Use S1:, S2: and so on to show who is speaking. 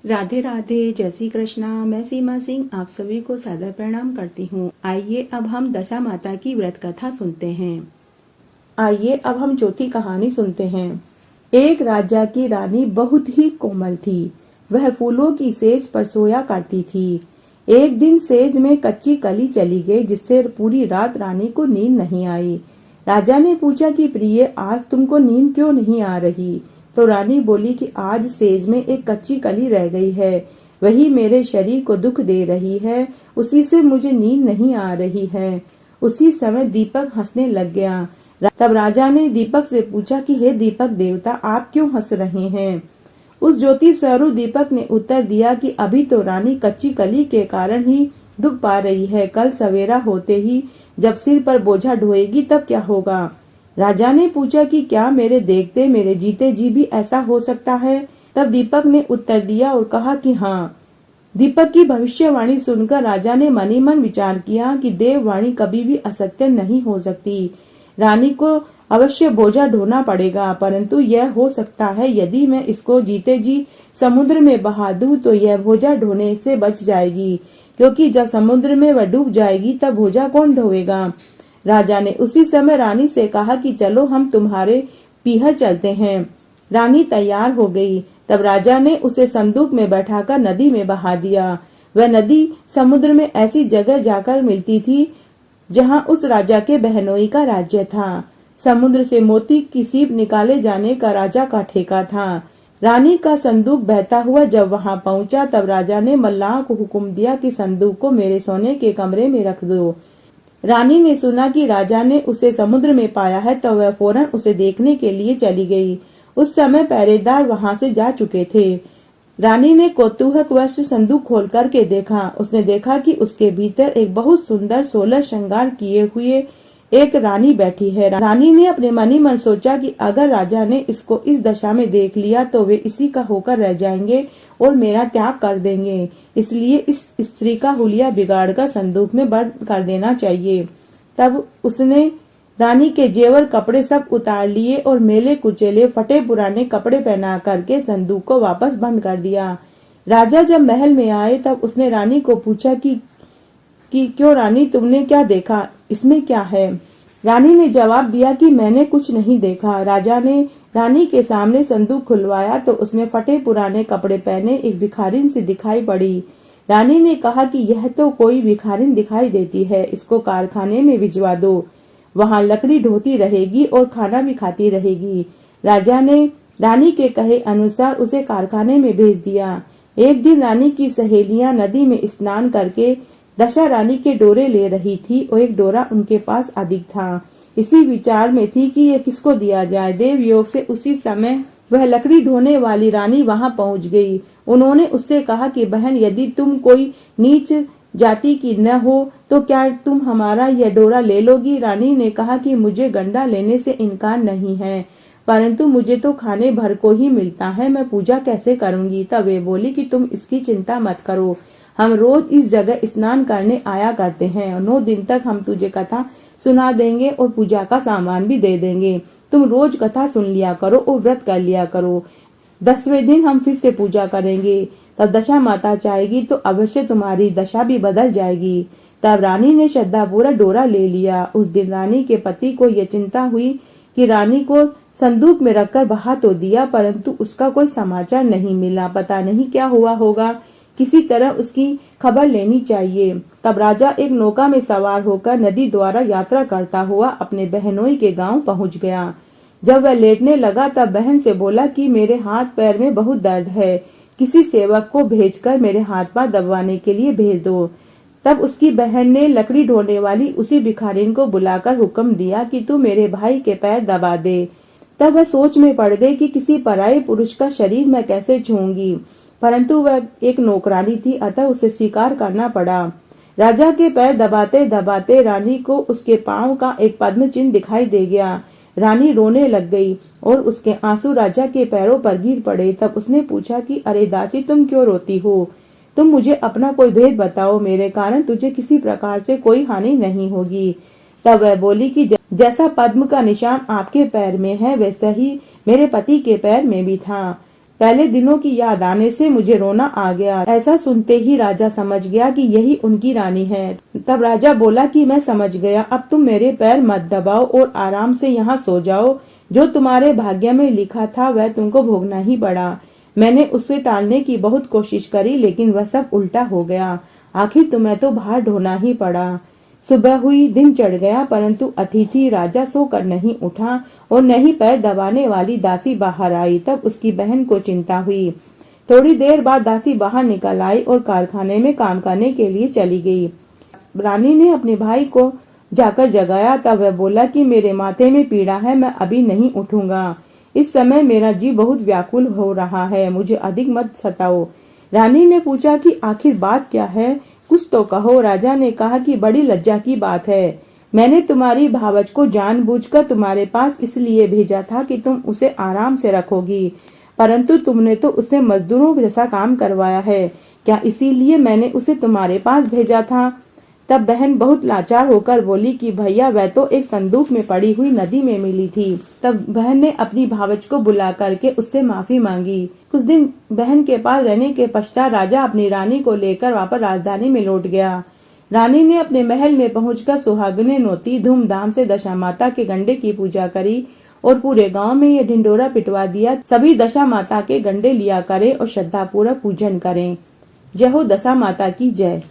S1: राधे राधे, जय श्री कृष्णा। मैं सीमा सिंह आप सभी को सादर प्रणाम करती हूँ। आइए अब हम दशा माता की व्रत कथा सुनते हैं। आइए अब हम चौथी कहानी सुनते हैं। एक राजा की रानी बहुत ही कोमल थी। वह फूलों की सेज पर सोया करती थी। एक दिन सेज में कच्ची कली चली गई, जिससे पूरी रात रानी को नींद नहीं आई। राजा ने पूछा कि प्रिय, आज तुमको नींद क्यों नहीं आ रही? तो रानी बोली कि आज सेज में एक कच्ची कली रह गई है, वही मेरे शरीर को दुख दे रही है, उसी से मुझे नींद नहीं आ रही है। उसी समय दीपक हंसने लग गया। तब राजा ने दीपक से पूछा कि हे दीपक देवता, आप क्यों हंस रहे हैं? उस ज्योति स्वरूप दीपक ने उत्तर दिया कि अभी तो रानी कच्ची कली के कारण ही दुख पा रही है, कल सवेरा होते ही जब सिर पर बोझा ढोएगी तब क्या होगा? राजा ने पूछा कि क्या मेरे देखते मेरे जीते जी भी ऐसा हो सकता है? तब दीपक ने उत्तर दिया और कहा कि हाँ। दीपक की भविष्यवाणी सुनकर राजा ने मनी मन विचार किया कि देववाणी कभी भी असत्य नहीं हो सकती। रानी को अवश्य बोझा ढोना पड़ेगा, परंतु यह हो सकता है यदि मैं इसको जीते जी समुद्र में बहा दूं तो यह बोझा ढोने से बच जाएगी, क्योंकि जब समुद्र में वह डूब जाएगी तब बोझा कौन ढोएगा? राजा ने उसी समय रानी से कहा कि चलो हम तुम्हारे पीहर चलते हैं। रानी तैयार हो गई। तब राजा ने उसे संदूक में बैठाकर नदी में बहा दिया। वह नदी समुद्र में ऐसी जगह जाकर मिलती थी जहां उस राजा के बहनोई का राज्य था। समुद्र से मोती की सीप निकाले जाने का राजा का ठेका था। रानी का संदूक बहता हुआ जब वहां पहुंचा तब राजा ने मल्लाह को हुक्म दिया कि संदूक को मेरे सोने के कमरे में रख दो। रानी ने सुना कि राजा ने उसे समुद्र में पाया है तो वह फौरन उसे देखने के लिए चली गई। उस समय पहरेदार वहां से जा चुके थे। रानी ने कौतूहलवश संदूक खोल करके देखा। उसने देखा कि उसके भीतर एक बहुत सुंदर 16 श्रृंगार किए हुए एक रानी बैठी है। रानी ने अपने मनी मन सोचा कि अगर राजा ने इसको इस दशा में देख लिया तो वे इसी का होकर रह जाएंगे और मेरा त्याग कर देंगे, इसलिए इस स्त्री का हुलिया बिगाड़कर संदूक में बंद कर देना चाहिए। तब उसने रानी के जेवर कपड़े सब उतार लिए और मेले कुचेले फटे पुराने कपड़े पहना करके संदूक को वापस बंद कर दिया। राजा जब महल में आए तब उसने रानी को पूछा कि क्यों रानी, तुमने क्या देखा? इसमें क्या है? रानी ने जवाब दिया कि मैंने कुछ नहीं देखा। राजा ने रानी के सामने संदूक खुलवाया तो उसमें फटे पुराने कपड़े पहने एक भिखारिन सी दिखाई पड़ी। रानी ने कहा कि यह तो कोई भिखारिन दिखाई देती है, इसको कारखाने में भिजवा दो, वहां लकड़ी ढोती रहेगी और खाना भी खाती रहेगी। राजा ने रानी के कहे अनुसार उसे कारखाने में भेज दिया। एक दिन रानी की सहेलियां नदी में स्नान करके दशा रानी के डोरे ले रही थी और एक डोरा उनके पास अधिक था। इसी विचार में थी कि ये किसको दिया जाए। देव योग से उसी समय वह लकड़ी ढोने वाली रानी वहां पहुंच गई। उन्होंने उससे कहा कि बहन, यदि तुम कोई नीच जाति की न हो तो क्या तुम हमारा यह डोरा ले लोगी? रानी ने कहा कि मुझे गंडा लेने से इनकार नहीं है, परंतु मुझे तो खाने भर को ही मिलता है, मैं पूजा कैसे करूंगी? तब वे बोली कि तुम इसकी चिंता मत करो, हम रोज इस जगह स्नान करने आया करते हैं और 9 दिन तक हम तुझे कथा सुना देंगे और पूजा का सामान भी दे देंगे। तुम रोज कथा सुन लिया करो और व्रत कर लिया करो। 10वें दिन हम फिर से पूजा करेंगे। तब दशा माता चाहेगी तो अवश्य तुम्हारी दशा भी बदल जाएगी। तब रानी ने श्रद्धापूर्वक डोरा ले लिया। उस दिन रानी के पति को यह चिंता हुई कि रानी को संदूक में रखकर बहा तो दिया, परंतु उसका कोई समाचार नहीं मिला। पता नहीं क्या हुआ होगा, किसी तरह उसकी खबर लेनी चाहिए। तब राजा एक नौका में सवार होकर नदी द्वारा यात्रा करता हुआ अपने बहनोई के गांव पहुंच गया। जब वह लेटने लगा तब बहन से बोला कि मेरे हाथ पैर में बहुत दर्द है, किसी सेवक को भेजकर मेरे हाथ पैर दबाने के लिए भेज दो। तब उसकी बहन ने लकड़ी ढोने वाली उसी भिखारिन को बुलाकर हुक्म दिया कि तू मेरे भाई के पैर दबा दे। तब वह सोच में पड़ गई कि किसी पराये पुरुष का शरीर मैं कैसे छूऊंगी, परंतु वह एक नौकरानी थी, अतः उसे स्वीकार करना पड़ा। राजा के पैर दबाते दबाते रानी को उसके पांव का एक पद्म चिन्ह दिखाई दे गया। रानी रोने लग गई और उसके आंसू राजा के पैरों पर गिर पड़े। तब उसने पूछा कि अरे दासी, तुम क्यों रोती हो? तुम मुझे अपना कोई भेद बताओ, मेरे कारण तुझे किसी प्रकार से कोई हानि नहीं होगी। तब वह बोली कि जैसा पद्म का निशान आपके पैर में है वैसा ही मेरे पति के पैर में भी था। पहले दिनों की याद आने से मुझे रोना आ गया। ऐसा सुनते ही राजा समझ गया कि यही उनकी रानी है। तब राजा बोला कि मैं समझ गया, अब तुम मेरे पैर मत दबाओ और आराम से यहाँ सो जाओ। जो तुम्हारे भाग्य में लिखा था वह तुमको भोगना ही पड़ा। मैंने उसे टालने की बहुत कोशिश करी, लेकिन वह सब उल्टा हो गया। आखिर तुम्हें तो बाहर ढोना ही पड़ा। सुबह हुई, दिन चढ़ गया, परंतु अतिथि राजा सोकर नहीं उठा और न ही पैर दबाने वाली दासी बाहर आई। तब उसकी बहन को चिंता हुई। थोड़ी देर बाद दासी बाहर निकल आई और कारखाने में काम करने के लिए चली गई। रानी ने अपने भाई को जाकर जगाया। तब वह बोला कि मेरे माथे में पीड़ा है, मैं अभी नहीं उठूंगा। इस समय मेरा जी बहुत व्याकुल हो रहा है, मुझे अधिक मत सताओ। रानी ने पूछा कि आखिर बात क्या है, कुछ तो कहो। राजा ने कहा कि बड़ी लज्जा की बात है। मैंने तुम्हारी भावज को जानबूझकर तुम्हारे पास इसलिए भेजा था कि तुम उसे आराम से रखोगी, परंतु तुमने तो उसे मजदूरों जैसा काम करवाया है। क्या इसीलिए मैंने उसे तुम्हारे पास भेजा था? तब बहन बहुत लाचार होकर बोली कि भैया, वह तो एक संदूक में पड़ी हुई नदी में मिली थी। तब बहन ने अपनी भावज को बुला करके उससे माफी मांगी। कुछ दिन बहन के पास रहने के पश्चात राजा अपनी रानी को लेकर वापस राजधानी में लौट गया। रानी ने अपने महल में पहुंचकर सुहागने नोती, धूमधाम से दशा माता के गंडे की पूजा करी और पूरे गांव में ये ढिंडोरा पिटवा दिया, सभी दशा माता के गंडे लिया करें और श्रद्धा पूर्वक पूजन करें। जय हो दशा माता की जय।